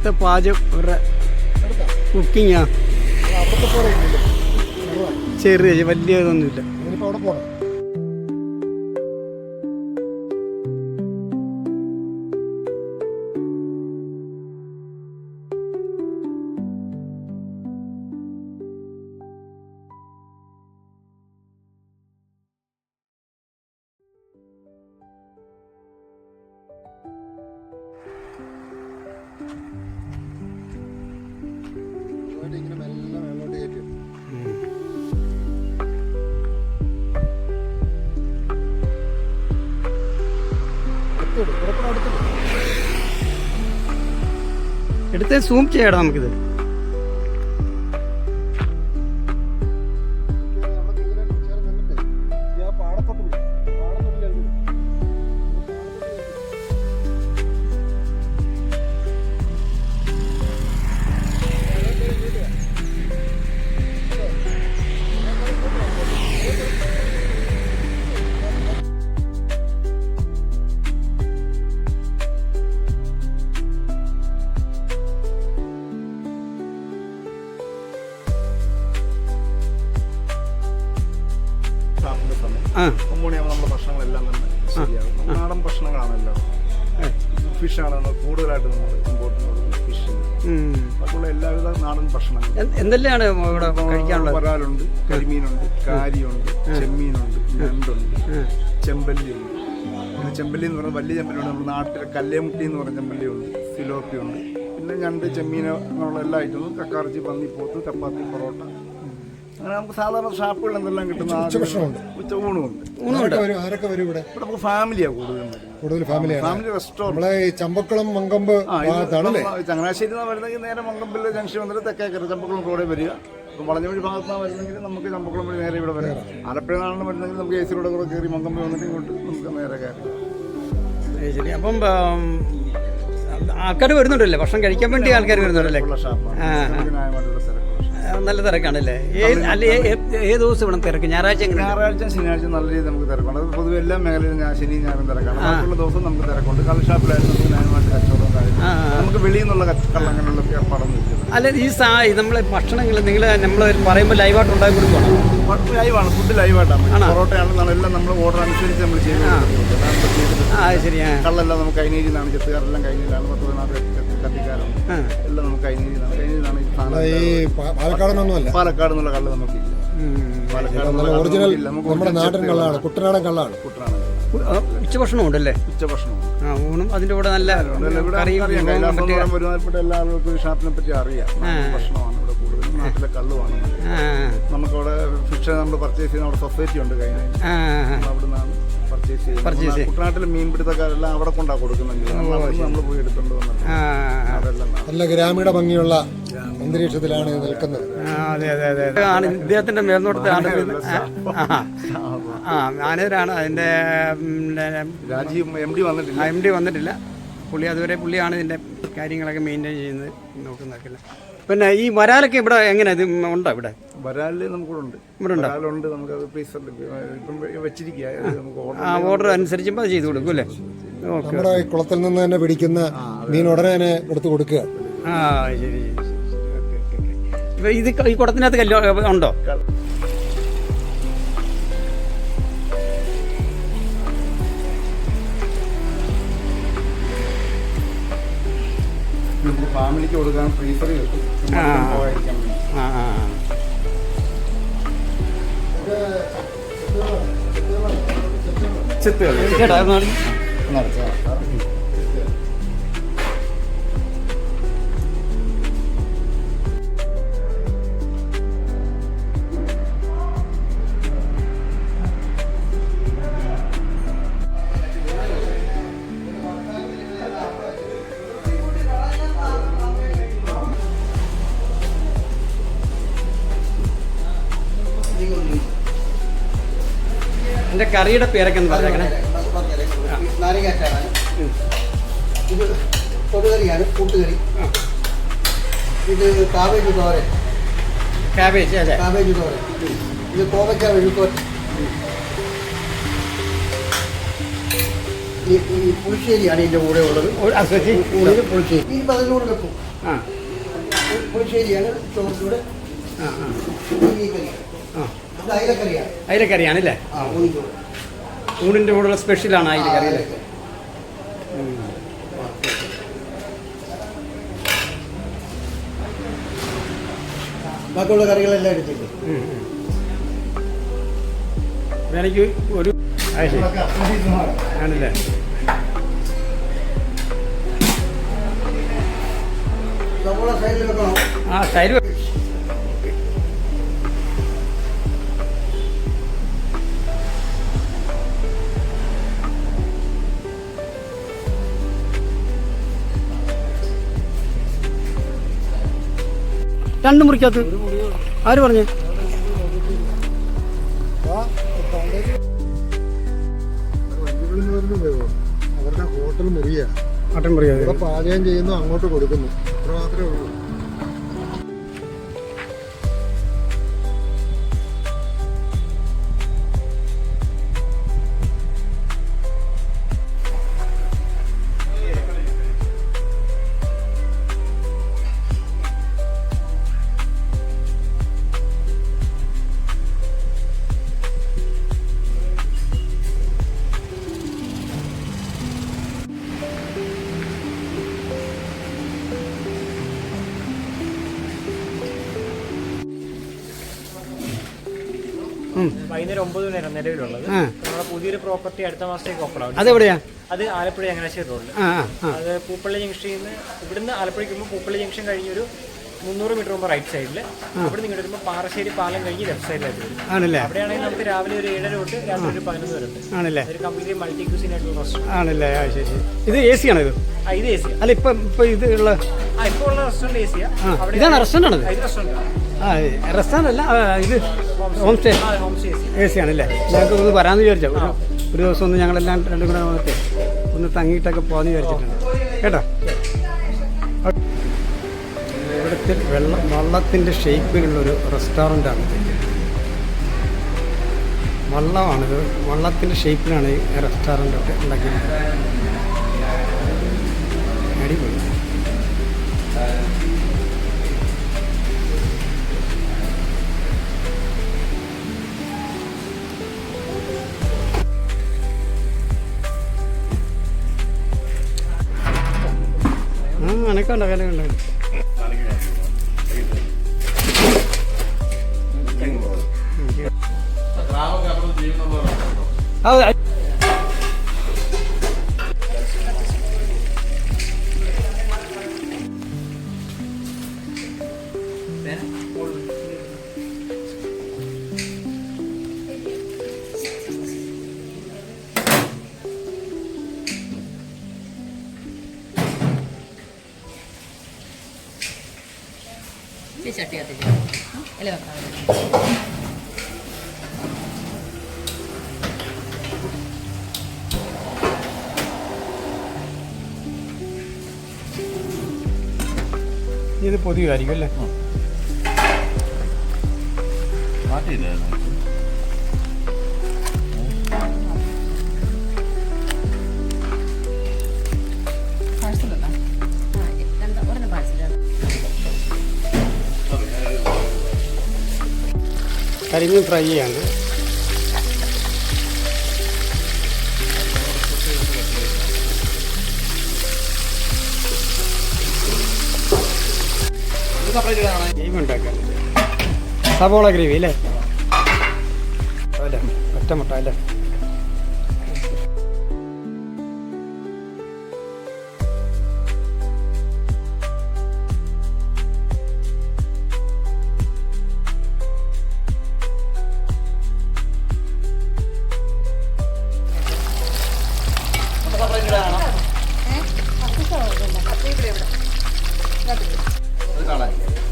ഇവിടുത്തെ പാചകം ഇവരുടെ കുക്കിങ്ങാ. ചെറിയ വലിയ ഇതൊന്നുമില്ല. എടുത്ത് സൂം ചെയ്യടാ നമുക്കിത്. നമ്മുടെ ഭക്ഷണങ്ങളെല്ലാം തന്നെ ശരിയാകും. നാടൻ ഭക്ഷണങ്ങളാണല്ലോ, ഫിഷാണ് കൂടുതലായിട്ട് നമ്മൾ ഇമ്പോർട്ട് കൊടുക്കുന്നത്. ഫിഷ് അതുള്ള എല്ലാവിധ നാടൻ ഭക്ഷണങ്ങളും എന്തെല്ലാമാണ് ഇവിടെ കഴിക്കാനുള്ളത്? വരാലുണ്ട്, കരിമീനുണ്ട്, കാരിയുണ്ട്, ചെമ്മീനുണ്ട്, ഞണ്ടുണ്ട്, ചെമ്പല്ലിയുണ്ട്. പിന്നെ ചെമ്പല്ലി എന്ന് പറഞ്ഞാൽ വലിയ ചെമ്പല്ലിയുണ്ട്. നമ്മുടെ നാട്ടിലെ കല്ലേമുട്ടി എന്ന് പറഞ്ഞ ചെമ്പല്ലിയുണ്ട്, സിലോപ്പിയുണ്ട്. പിന്നെ ഞണ്ട്, ചെമ്മീൻ അങ്ങനെയുള്ള എല്ലാ ഐറ്റവും, കക്കാർച്ചി, പന്നിപ്പോത്ത്, ചപ്പാത്തി, പൊറോട്ട, അങ്ങനെ നമുക്ക് സാധാരണ ഷാപ്പുകളിൽ എന്തെല്ലാം കിട്ടുന്ന ഉച്ചഊണുമുണ്ട്. ഇവിടെ നമുക്ക് ഫാമിലിയാണ് കൂടുതൽ ഫാമിലി റെസ്റ്റോറൻറ്റ്. ചമ്പക്കുളം മങ്കമ്പ് ചങ്ങനാശ്ശേരി വരുന്നെങ്കിൽ നേരെ മങ്കമ്പിൽ ജംഗ്ഷൻ വന്നിട്ട് തെക്കേക്കര ചമ്പക്കുളം റോഡിൽ വരിക. വളഞ്ഞവഴി ഭാഗത്താണ് വരുന്നെങ്കിൽ നമുക്ക് ചമ്പക്കുളം വഴി നേരെ ഇവിടെ വരാം. ആലപ്പുഴ നാളിന് വരുന്നെങ്കിൽ നമുക്ക് AC റോഡ് കൂടെ കയറി മങ്കമ്പി വന്നിട്ട് ഇങ്ങോട്ട് നമുക്ക് നേരെ കയറി. ശരി. അപ്പം ആൾക്കാർ വരുന്നുണ്ടല്ലേ, ഭക്ഷണം കഴിക്കാൻ വേണ്ടി ആൾക്കാർ വരുന്നുണ്ടല്ലേ? നല്ല തിരക്കാണല്ലേ? ഏത് ദിവസം ഇവിടെ തിരക്ക്? ഞായറാഴ്ച ശനിയാഴ്ച നല്ല രീതിയിൽ നമുക്ക് തിരക്കുണ്ട്. അത് പൊതുവെ എല്ലാ മേഖലയിലും ശനി ഞായറും തിരക്കാണ്. ബാക്കിയുള്ള ദിവസം നമുക്ക് തിരക്കുണ്ട്. കള്ളുഷാപ്പിലായിരുന്നു നമുക്ക് ന്യായമായിട്ട് കച്ചവടം കാര്യം. നമുക്ക് വെളിയിൽ നിന്നുള്ള കള്ളങ്ങനെയുള്ള ഏർപ്പാടൊന്നും ഇല്ല. അല്ല, ഈ നമ്മളെ ഭക്ഷണങ്ങൾ നമ്മൾ പറയുമ്പോൾ ലൈവായിട്ട് ഉണ്ടാക്കി കൊടുക്കണം. ലൈവാണ്, ഫുഡ് ലൈവായിട്ടാണ്. പൊറോട്ടയാണെന്നാണ് എല്ലാം നമ്മൾ ഓർഡർ അനുസരിച്ച് നമ്മൾ ചെയ്യുന്നത്. ശരിയാ. കള്ളെല്ലാം നമുക്ക് കൈനീരി നിന്നാണ്, ചെത്തുകാരെല്ലാം കൈനീരിലാണ്, 10-14 കത്തിക്കാരുണ്ട്. എല്ലാം നമുക്ക് കൈനീരിന്നാണ്. പാലക്കാട് നിന്നുള്ള കള്ള് നമുക്കില്ല. ഒറിജിനൽ നമ്മുടെ നാടൻ കള്ളാണ്, കുട്ടനാടൻ കള്ളാണ്. ഉച്ചഭക്ഷണം ഉണ്ടല്ലേ? ഉച്ചഭക്ഷണം ഊണും അതിന്റെ കൂടെ നല്ല കറിയും. ഒരുമാതിരിപ്പെട്ട എല്ലാ ആളുകൾക്കും ഈ ഷാപ്പിനെ പറ്റി അറിയാം. ഭക്ഷണമാണ് ഇവിടെ കൂടുതൽ, നാട്ടിലെ കള്ളുമാണ്. നമുക്കവിടെ ഫിഷ് നമ്മൾ പർച്ചേസ് ചെയ്യുന്ന അവിടെ സൊസൈറ്റി ഉണ്ട് കഴിഞ്ഞ, അവിടെ നിന്നാണ് പർച്ചേസ് ചെയ്യുന്നത്. കുട്ടനാട്ടിലെ മീൻപിടുത്തക്കാരെല്ലാം അവിടെ കൊണ്ടാണ് കൊടുക്കുന്നെങ്കിൽ നമ്മൾ പോയി എടുത്തോണ്ട് വന്നത്. നല്ല ഗ്രാമീണ ഭംഗിയുള്ള അന്തരീക്ഷത്തിലാണ് നിൽക്കുന്നത്. അതെ അതെ അതെ. ആണ് ഇദ്ദേഹത്തിന്റെ മേൽനോട്ടത്തിലാണ്. മാനേജരാണ് അതിന്റെ. രാജീവ് MD വന്നിട്ടില്ല. പുള്ളി അതുവരെ പുള്ളിയാണ് ഇതിന്റെ കാര്യങ്ങളൊക്കെ മെയിൻറ്റെയിൻ ചെയ്യുന്നത്, നോക്കുന്നതൊക്കെ. പിന്നെ ഈ വരാലൊക്കെ ഇവിടെ എങ്ങനെ ഇത് ഉണ്ടോ? ഇവിടെ വരാല് നമുക്കുണ്ട്. നമുക്കത് ഓർഡർ അനുസരിച്ചുമ്പോൾ അത് ചെയ്ത് കൊടുക്കും അല്ലേ? നമ്മുടെ കുളത്തിൽ നിന്ന് തന്നെ പിടിക്കുന്ന മീൻ ഉടനെ തന്നെ എടുത്ത് കൊടുക്കുക. ശരി. ഇത് ഈ കുടത്തിനകത്ത് കല്ല് ഉണ്ടോ? ഫാമിലിക്ക് കൊടുക്കാൻ ഫ്രീസറിൽ വെക്കും. ചെത്തുകൾ എൻ്റെ കറിയുടെ പേരൊക്കെ ഒന്ന് പറഞ്ഞേക്കണേ. നാരങ്ങാച്ചാറാണ് ഇത്, തൊടുകറിയാണ്, കൂട്ടുകറി. ഇത് കാബേജ് തോരൻ. കാബേജ് തോരൻ. ഇത് കോവയ്ക്ക മെഴുക്കുവരട്ടി. ഈ പുളിശ്ശേരിയാണ് ഇതിൻ്റെ കൂടെ ഉള്ളത്. പുളിശ്ശേരി. ഈ 14 വെക്കും. ആ പുളിശ്ശേരിയാണ് ചോറിലൂടെ ആ ആ ഈ കറിയാണ്. ആ ഇത് അയിലക്കറിയാണ്. അയിലക്കറിയാണല്ലേ? ആ ഊണിക്കൂടെ. ഊണിൻ്റെ കൂടെയുള്ള സ്പെഷ്യലാണ് അയിലക്കറി അല്ലേ? ബാക്കിയുള്ള കറികളെല്ലാം എടുത്തില്ലേ? എനിക്ക് ഒരു ആണല്ലേ? സവോള സൈഡിൽ വെക്കണോ? ആ തൈര് രണ്ട് മുറിക്കകത്ത് ആര് പറഞ്ഞു? അവരുടെ ഹോട്ടൽ മുറിയാ, മട്ടൻ മുറിക്കാതെ ഇവിടെ പാചകം ചെയ്യുന്നു, അങ്ങോട്ട് കൊടുക്കുന്നു, അത്ര മാത്രമേ ഉള്ളൂ. വൈകുന്നേരം 9 വരെ നിലവിലുള്ളത്. നമ്മുടെ പുതിയൊരു പ്രോപ്പർട്ടി അടുത്ത മാസത്തേക്ക് ഓപ്പൺ ആവും. അതെവിടെയാ? അത് ആലപ്പുഴ ചങ്ങനാശ്ശേരി റോഡിൽ. അത് പൂപ്പള്ളി ജംഗ്ഷനിൽ നിന്ന് ഇവിടുന്ന് ആലപ്പുഴയ്ക്ക് മുമ്പ് പൂപ്പള്ളി ജംഗ്ഷൻ കഴിഞ്ഞൊരു 300 മീറ്റർ മുമ്പ് റൈറ്റ് സൈഡിൽ, അവിടെ നിന്ന് വരുമ്പോൾ പാറശ്ശേരി പാലം കഴിഞ്ഞ് ലെഫ്റ്റ് സൈഡിലായിട്ട് വരും. ആണല്ലേ? അവിടെയാണെങ്കിൽ നമുക്ക് രാവിലെ ഒരു 7:30 തൊട്ട് രാത്രി ഒരു 11 വരെ ഉണ്ട്. ആണല്ലേ? ഒരു കംപ്ലീറ്റ്ലി മൾട്ടി ക്യൂസിൻ ആയിട്ടുള്ള റെസ്റ്റോറൻറ്റ് ആണല്ലേ? ആ ശരി ശരി. ഇത് എ സി ആണോ? ഇത് ഇത് എ സിയാണ്. അല്ല ഇപ്പൊ ഇത് ഉള്ള ഇപ്പോൾ ഉള്ള റെസ്റ്റോറൻറ്റ് എ സിയാണ്. ഇതാണ് റെസ്റ്റോറൻ്റ് ആണത്? ഇത് റെസ്റ്റോറൻറ്റ്. ആ റെസ്റ്റോറൻ്റ് അല്ല, ഇത് home stay home stay A C ആണല്ലേ? ഞങ്ങൾക്ക് ഒന്ന് വരാമെന്ന് വിചാരിച്ചോ. ഒരു ദിവസം ഒന്ന് ഞങ്ങളെല്ലാം രണ്ടും കൂടെ വന്നിട്ട് ഒന്ന് തങ്ങിയിട്ടൊക്കെ പോകാമെന്ന് വിചാരിച്ചിട്ടുണ്ട് കേട്ടോ. ഇവിടുത്തെ വള്ളത്തിൻ്റെ ഷേപ്പിലുള്ളൊരു റെസ്റ്റോറൻ്റാണ്. വള്ളമാണിത്, വള്ളത്തിൻ്റെ ഷേപ്പിലാണ് ഈ റെസ്റ്റോറൻ്റൊക്കെ ഉണ്ടാക്കിയത്. അടിപൊളി. അനക്കുണ്ടോ? വിലയുണ്ടോ? ചട്ടി കത്തിച്ച് ഇല വെക്കാം. ഇത് പൊതിയായിരിക്കും അല്ലേ? പാഴ്സലല്ല, ഒരെണ്ണം പാഴ്സലാണ്. കരിമീൻ ഫ്രൈ ചെയ്യാണ്ട്. ഗ്രേവി ഉണ്ടാക്കാൻ സവോള ഗ്രേവി അല്ലേ? അല്ലേ ഒറ്റമുട്ട അല്ലേ?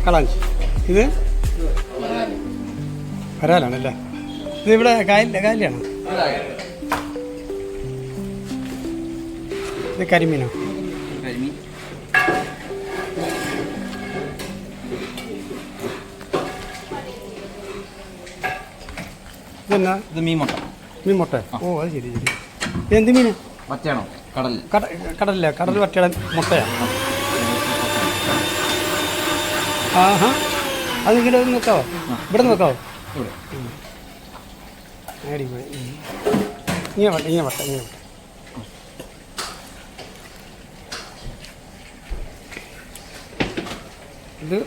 കളാഞ്ചി. ഇത് വരാലാണല്ലേ? ഇത് ഇവിടെ കായലിലാണോ? ഇത് കരിമീനോ? ഇതെന്നാ? ഇത് മീൻമുട്ട. മീൻമുട്ട. ഓ അത് ശരി ശരി. എന്ത് മീൻ? മറ്റയാണോ? കടൽ. കടലില്ല, കടൽ വറ്റയുടെ മുട്ടയാണ്. ആഹാ അത് ഇങ്ങനെ ഒന്ന് വെക്കാവോ ഇവിടെ നിന്ന് വെക്കാവോ അടിപൊളി ഇങ്ങനെ വട്ടെ ഇങ്ങനെ വട്ടെ ഇങ്ങനെ വട്ടെ ഇത്